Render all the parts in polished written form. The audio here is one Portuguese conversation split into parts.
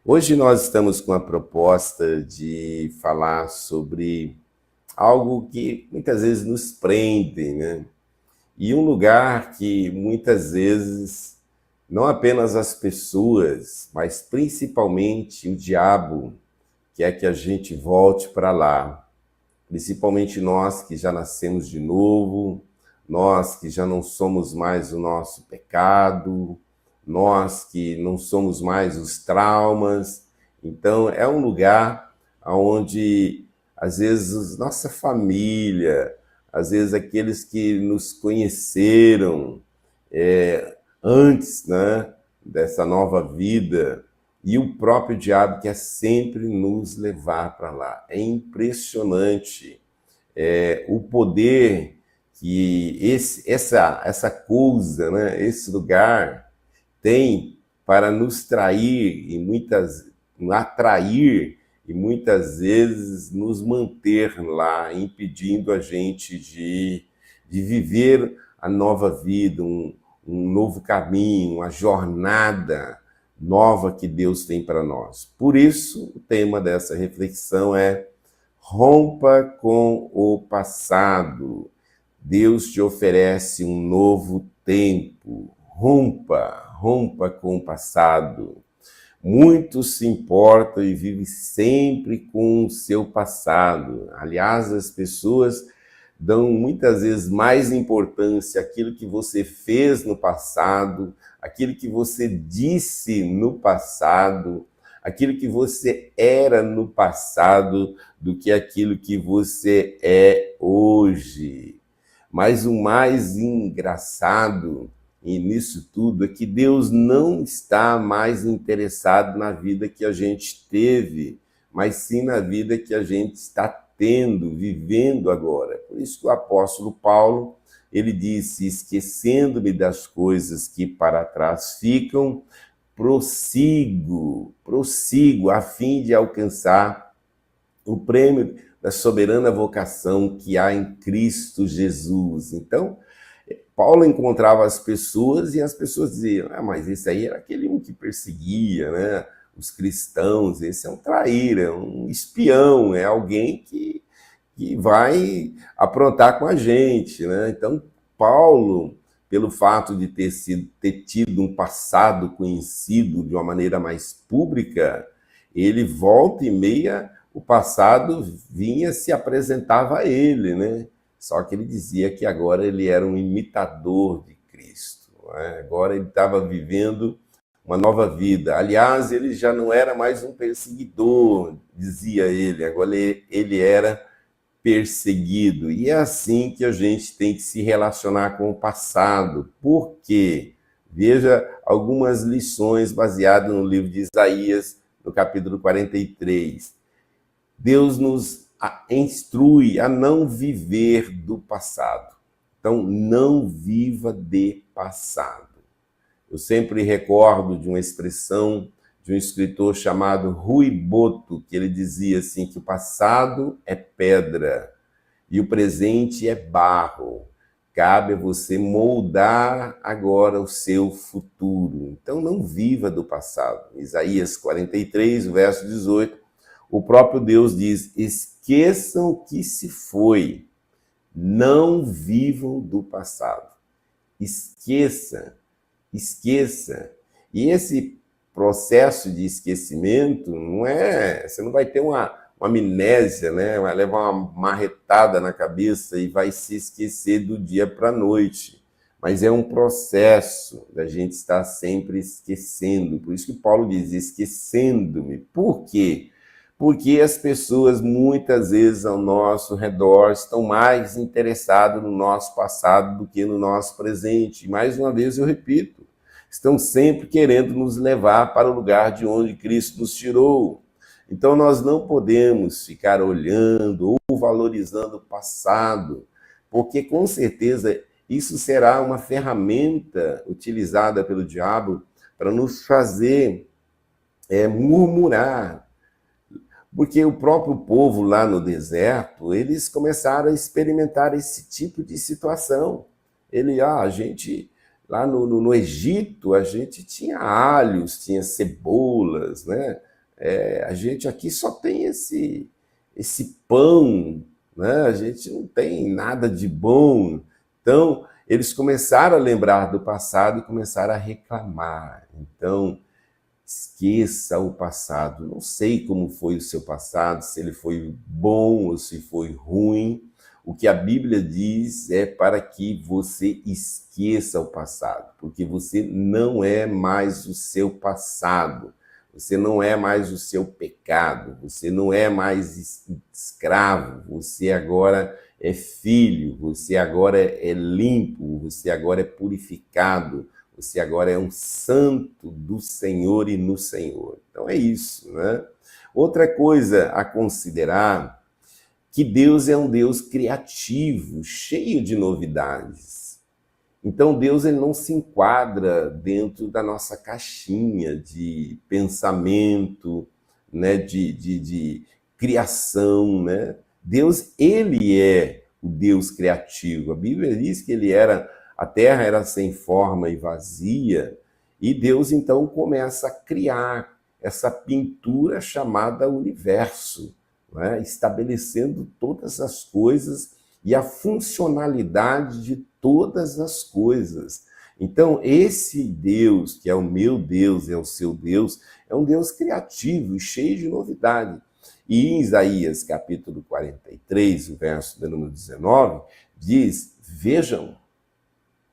Hoje nós estamos com a proposta de falar sobre algo que muitas vezes nos prende, né? E um lugar que muitas vezes não apenas as pessoas, mas principalmente o diabo quer que a gente volte para lá. Principalmente nós que já nascemos de novo, nós que já não somos mais o nosso pecado, nós que não somos mais os traumas. Então, é um lugar onde, às vezes, nossa família, às vezes, aqueles que nos conheceram antes, né, dessa nova vida, e o próprio diabo quer sempre nos levar para lá. É impressionante o poder que essa coisa, né, esse lugar tem para nos trair atrair e muitas vezes nos manter lá, impedindo a gente de viver a nova vida, um novo caminho, uma jornada nova que Deus tem para nós. Por isso, o tema dessa reflexão é: rompa com o passado. Deus te oferece um novo tempo. Rompa com o passado. Muitos se importam e vivem sempre com o seu passado. Aliás, as pessoas dão muitas vezes mais importância àquilo que você fez no passado, aquilo que você disse no passado, aquilo que você era no passado, do que aquilo que você é hoje. Mas o mais engraçado e nisso tudo é que Deus não está mais interessado na vida que a gente teve, mas sim na vida que a gente está tendo, vivendo agora. Por isso que o apóstolo Paulo, ele disse: esquecendo-me das coisas que para trás ficam, prossigo a fim de alcançar o prêmio da soberana vocação que há em Cristo Jesus. Então, Paulo encontrava as pessoas e as pessoas diziam: mas esse aí era aquele um que perseguia, né, os cristãos, esse é um traíra, é um espião, é alguém que vai aprontar com a gente, né? Então, Paulo, pelo fato de ter tido um passado conhecido de uma maneira mais pública, ele volta e meia, o passado vinha, se apresentava a ele, né? Só que ele dizia que agora ele era um imitador de Cristo, né? Agora ele estava vivendo uma nova vida. Aliás, ele já não era mais um perseguidor, dizia ele, agora ele era perseguido. E é assim que a gente tem que se relacionar com o passado. Por quê? Veja algumas lições baseadas no livro de Isaías, no capítulo 43. Deus nos instrui a não viver do passado. Então, não viva de passado. Eu sempre recordo de uma expressão de um escritor chamado Rui Boto, que ele dizia assim, que o passado é pedra e o presente é barro. Cabe a você moldar agora o seu futuro. Então não viva do passado. Isaías 43, verso 18, o próprio Deus diz: esqueçam o que se foi, não vivam do passado. Esqueça. E esse processo de esquecimento não é, você não vai ter uma amnésia, né? Vai levar uma marretada na cabeça e vai se esquecer do dia para a noite. Mas é um processo da gente estar sempre esquecendo. Por isso que Paulo diz: esquecendo-me. Por quê? Porque as pessoas, muitas vezes, ao nosso redor, estão mais interessadas no nosso passado do que no nosso presente. E, mais uma vez, eu repito, estão sempre querendo nos levar para o lugar de onde Cristo nos tirou. Então, nós não podemos ficar olhando ou valorizando o passado, porque, com certeza, isso será uma ferramenta utilizada pelo diabo para nos fazer murmurar. Porque o próprio povo lá no deserto, eles começaram a experimentar esse tipo de situação. A gente, lá no Egito, a gente tinha alhos, tinha cebolas, né? A gente aqui só tem esse pão, né? A gente não tem nada de bom. Então, eles começaram a lembrar do passado e começaram a reclamar. Então, esqueça o passado. Não sei como foi o seu passado, se ele foi bom ou se foi ruim. O que a Bíblia diz é para que você esqueça o passado, porque você não é mais o seu passado, você não é mais o seu pecado, você não é mais escravo, você agora é filho, você agora é limpo, você agora é purificado, você agora é um santo do Senhor e no Senhor. Então é isso, né? Outra coisa a considerar, que Deus é um Deus criativo, cheio de novidades. Então Deus ele não se enquadra dentro da nossa caixinha de pensamento, né, de criação, né? Deus, ele é o Deus criativo. A Bíblia diz que a terra era sem forma e vazia, e Deus então começa a criar essa pintura chamada universo, né? Estabelecendo todas as coisas e a funcionalidade de todas as coisas. Então, esse Deus, que é o meu Deus, é o seu Deus, é um Deus criativo e cheio de novidade. E em Isaías, capítulo 43, o verso de número 19, diz, vejam.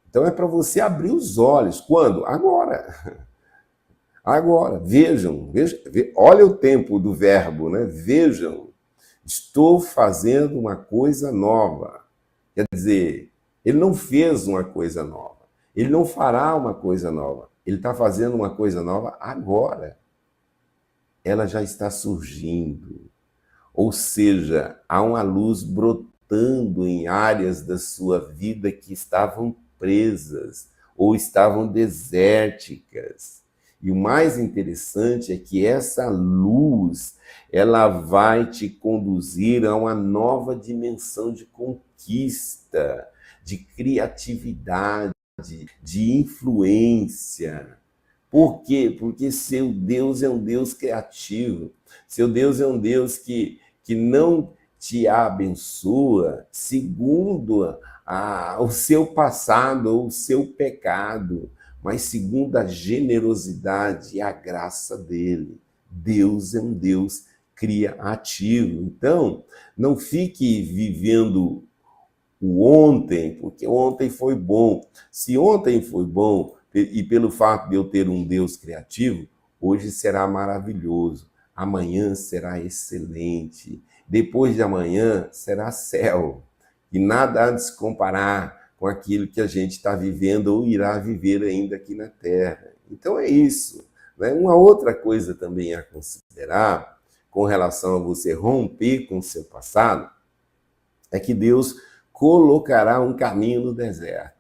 Então é para você abrir os olhos. Quando? Agora. Agora, vejam, olha o tempo do verbo, né? Vejam, estou fazendo uma coisa nova. Quer dizer, ele não fez uma coisa nova, ele não fará uma coisa nova, ele está fazendo uma coisa nova agora. Ela já está surgindo, ou seja, há uma luz brotando em áreas da sua vida que estavam presas ou estavam desérticas. E o mais interessante é que essa luz, ela vai te conduzir a uma nova dimensão de conquista, de criatividade, de influência. Por quê? Porque seu Deus é um Deus criativo. Seu Deus é um Deus que não te abençoa segundo o seu passado ou o seu pecado, mas segundo a generosidade e a graça dele. Deus é um Deus criativo. Então, não fique vivendo o ontem, porque ontem foi bom. Se ontem foi bom, e pelo fato de eu ter um Deus criativo, hoje será maravilhoso, amanhã será excelente, depois de amanhã será céu. E nada há de se comparar com aquilo que a gente está vivendo ou irá viver ainda aqui na Terra. Então é isso, né? Uma outra coisa também a considerar com relação a você romper com o seu passado é que Deus colocará um caminho no deserto.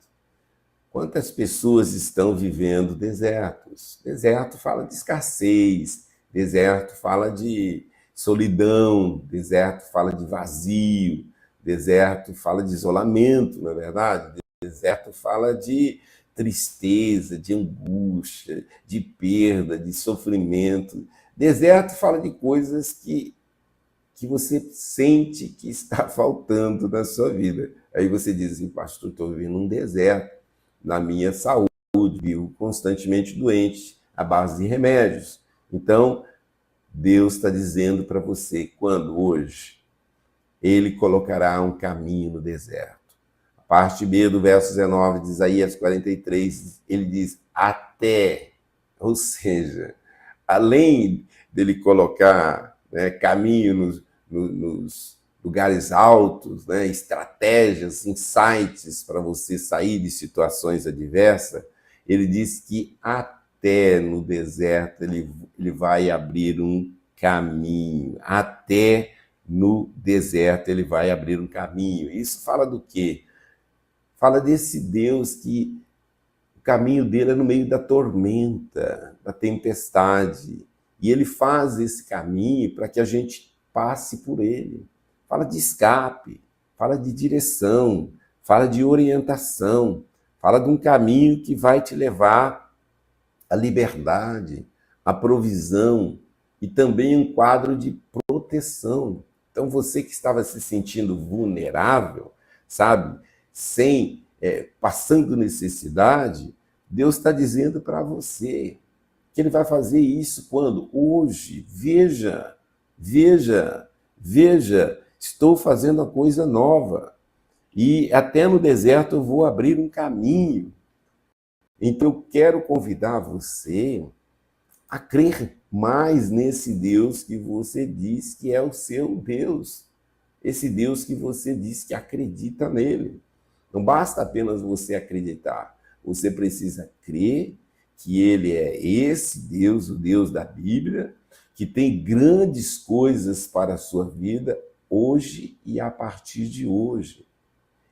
Quantas pessoas estão vivendo desertos? Deserto fala de escassez, deserto fala de solidão, deserto fala de vazio, deserto fala de isolamento, não é verdade? Deserto fala de tristeza, de angústia, de perda, de sofrimento. Deserto fala de coisas que você sente que está faltando na sua vida. Aí você diz assim, pastor, estou vivendo um deserto na minha saúde, vivo constantemente doente, à base de remédios. Então, Deus está dizendo para você, quando hoje, ele colocará um caminho no deserto. A parte B do verso 19 de Isaías 43, ele diz, até, ou seja, além dele colocar, né, caminho nos lugares altos, né, estratégias, insights para você sair de situações adversas, ele diz que até no deserto ele vai abrir um caminho, até no deserto ele vai abrir um caminho. Isso fala do quê? Fala desse Deus que o caminho dele é no meio da tormenta, da tempestade, e ele faz esse caminho para que a gente passe por ele. Fala de escape, fala de direção, fala de orientação, fala de um caminho que vai te levar à liberdade, à provisão, e também um quadro de proteção. Então, você que estava se sentindo vulnerável, sabe, passando necessidade, Deus está dizendo para você que Ele vai fazer isso quando? Hoje. Veja, veja, veja, estou fazendo uma coisa nova. E até no deserto eu vou abrir um caminho. Então eu quero convidar você a crer mais nesse Deus que você diz que é o seu Deus. Esse Deus que você diz que acredita nele. Não basta apenas você acreditar. Você precisa crer que ele é esse Deus, o Deus da Bíblia, que tem grandes coisas para a sua vida hoje e a partir de hoje.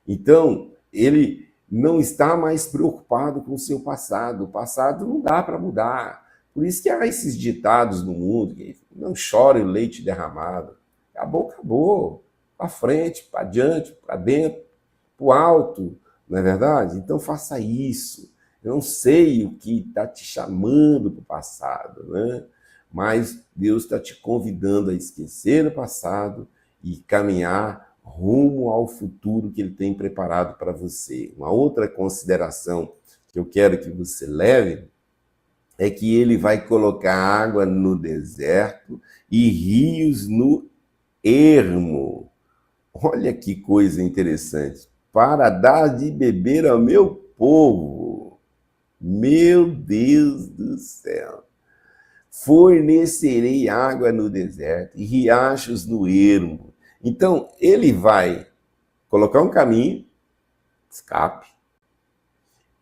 Então, ele não está mais preocupado com o seu passado. O passado não dá para mudar. Por isso que há esses ditados no mundo, que não chore o leite derramado. Acabou, acabou. Para frente, para adiante, para dentro, para o alto, não é verdade? Então faça isso. Eu não sei o que está te chamando para o passado, né? Mas Deus está te convidando a esquecer o passado e caminhar rumo ao futuro que Ele tem preparado para você. Uma outra consideração que eu quero que você leve é que Ele vai colocar água no deserto e rios no ermo. Olha que coisa interessante. Para dar de beber ao meu povo. Meu Deus do céu. Fornecerei água no deserto e riachos no ermo. Então, ele vai colocar um caminho, escape,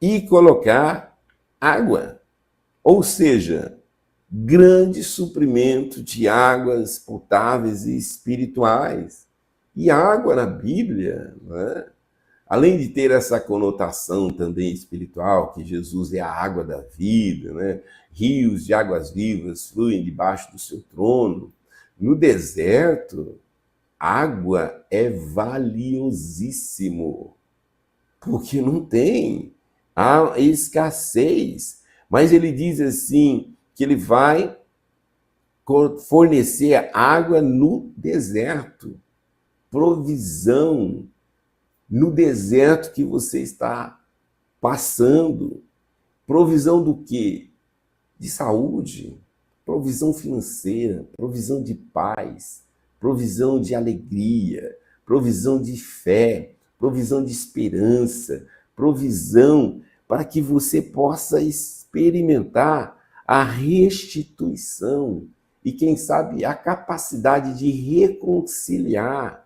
e colocar água. Ou seja, grande suprimento de águas potáveis e espirituais. E a água na Bíblia, né? Além de ter essa conotação também espiritual, que Jesus é a água da vida, né? Rios de águas vivas fluem debaixo do seu trono. No deserto, água é valiosíssimo, porque não tem, há escassez. Mas ele diz assim, que ele vai fornecer água no deserto, provisão no deserto que você está passando. Provisão do quê? De saúde, provisão financeira, provisão de paz, provisão de alegria, provisão de fé, provisão de esperança, provisão para que você possa experimentar a restituição e, quem sabe, a capacidade de reconciliar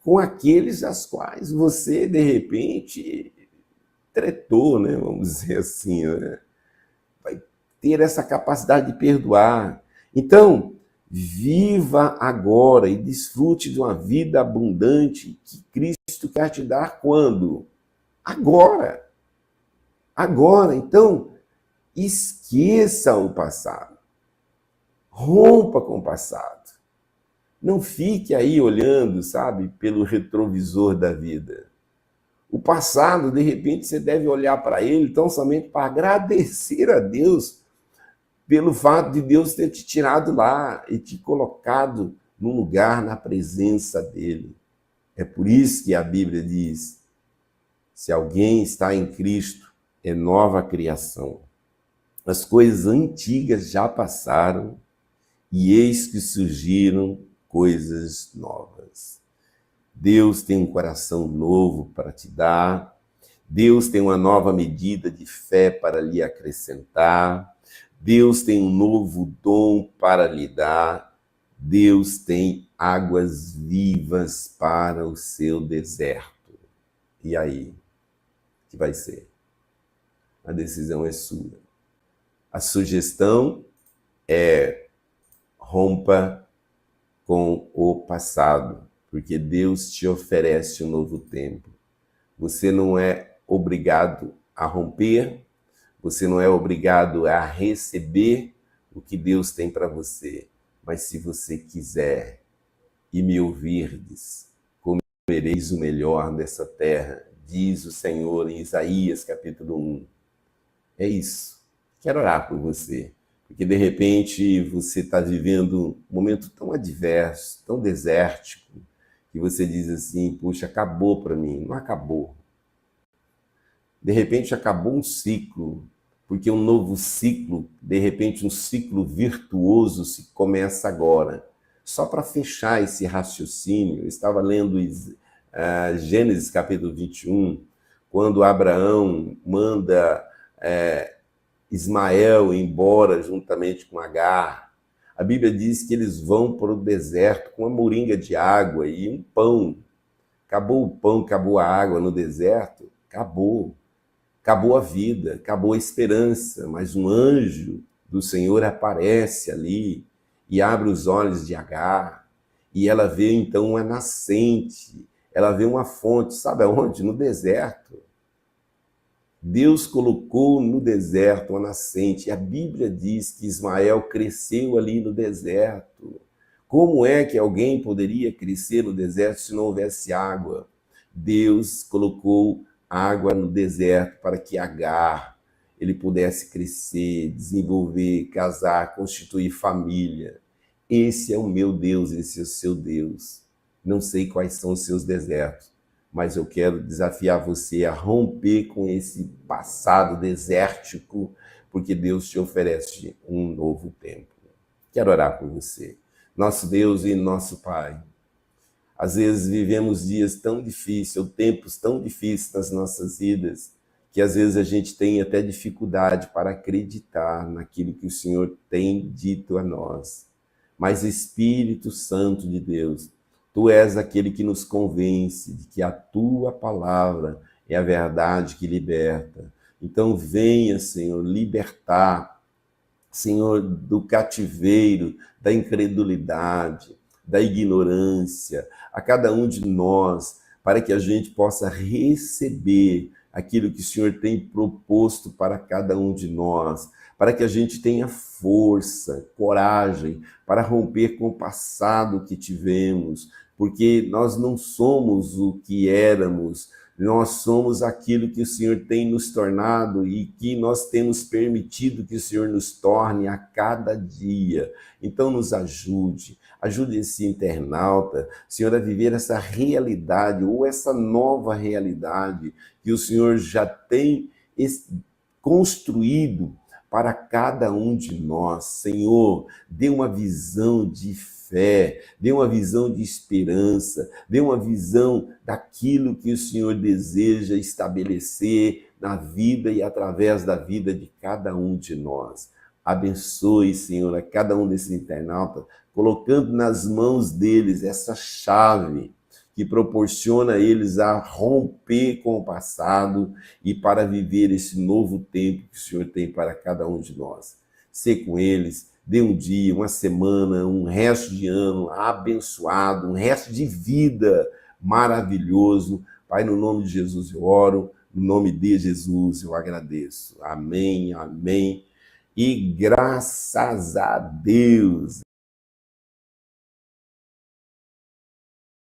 com aqueles aos quais você, de repente, tretou, né? Vamos dizer assim, né? Vai ter essa capacidade de perdoar. Então, viva agora e desfrute de uma vida abundante que Cristo quer te dar quando? Agora. Agora. Então, esqueça o passado. Rompa com o passado. Não fique aí olhando, sabe, pelo retrovisor da vida. O passado, de repente, você deve olhar para ele tão somente para agradecer a Deus pelo fato de Deus ter te tirado lá e te colocado num lugar na presença dele. É por isso que a Bíblia diz, se alguém está em Cristo, é nova criação. As coisas antigas já passaram e eis que surgiram coisas novas. Deus tem um coração novo para te dar. Deus tem uma nova medida de fé para lhe acrescentar. Deus tem um novo dom para lhe dar. Deus tem águas vivas para o seu deserto. E aí? O que vai ser? A decisão é sua. A sugestão é rompa com o passado, porque Deus te oferece um novo tempo. Você não é obrigado a romper, você não é obrigado a receber o que Deus tem para você. Mas se você quiser e me ouvirdes, comereis o melhor dessa terra, diz o Senhor em Isaías capítulo 1. É isso. Quero orar por você. Porque de repente você está vivendo um momento tão adverso, tão desértico, que você diz assim, puxa, acabou para mim. Não acabou. De repente acabou um ciclo, porque um novo ciclo, de repente um ciclo virtuoso se começa agora. Só para fechar esse raciocínio, eu estava lendo Gênesis capítulo 21, quando Abraão manda Ismael embora juntamente com Agar. A Bíblia diz que eles vão para o deserto com uma moringa de água e um pão. Acabou o pão, acabou a água no deserto, acabou. Acabou a vida, acabou a esperança, mas um anjo do Senhor aparece ali e abre os olhos de Agar, e ela vê então uma nascente, ela vê uma fonte, sabe aonde? No deserto. Deus colocou no deserto uma nascente, e a Bíblia diz que Ismael cresceu ali no deserto. Como é que alguém poderia crescer no deserto se não houvesse água? Deus colocou água no deserto para que Agar ele pudesse crescer, desenvolver, casar, constituir família. Esse é o meu Deus, esse é o seu Deus. Não sei quais são os seus desertos, mas eu quero desafiar você a romper com esse passado desértico, porque Deus te oferece um novo tempo. Quero orar por você. Nosso Deus e nosso Pai, às vezes vivemos dias tão difíceis, ou tempos tão difíceis nas nossas vidas, que às vezes a gente tem até dificuldade para acreditar naquilo que o Senhor tem dito a nós. Mas Espírito Santo de Deus, Tu és aquele que nos convence de que a Tua palavra é a verdade que liberta. Então venha, Senhor, libertar, Senhor, do cativeiro, da incredulidade, da ignorância, a cada um de nós, para que a gente possa receber aquilo que o Senhor tem proposto para cada um de nós, para que a gente tenha força, coragem para romper com o passado que tivemos, porque nós não somos o que éramos, nós somos aquilo que o Senhor tem nos tornado e que nós temos permitido que o Senhor nos torne a cada dia. Então nos ajude esse internauta, Senhor, a viver essa realidade ou essa nova realidade que o Senhor já tem construído para cada um de nós. Senhor, dê uma visão de fé, dê uma visão de esperança, dê uma visão daquilo que o Senhor deseja estabelecer na vida e através da vida de cada um de nós. Abençoe, Senhor, a cada um desses internautas, colocando nas mãos deles essa chave que proporciona a eles a romper com o passado e para viver esse novo tempo que o Senhor tem para cada um de nós. Sê com eles, dê um dia, uma semana, um resto de ano abençoado, um resto de vida maravilhoso. Pai, no nome de Jesus eu oro, no nome de Jesus eu agradeço. Amém, amém. E graças a Deus.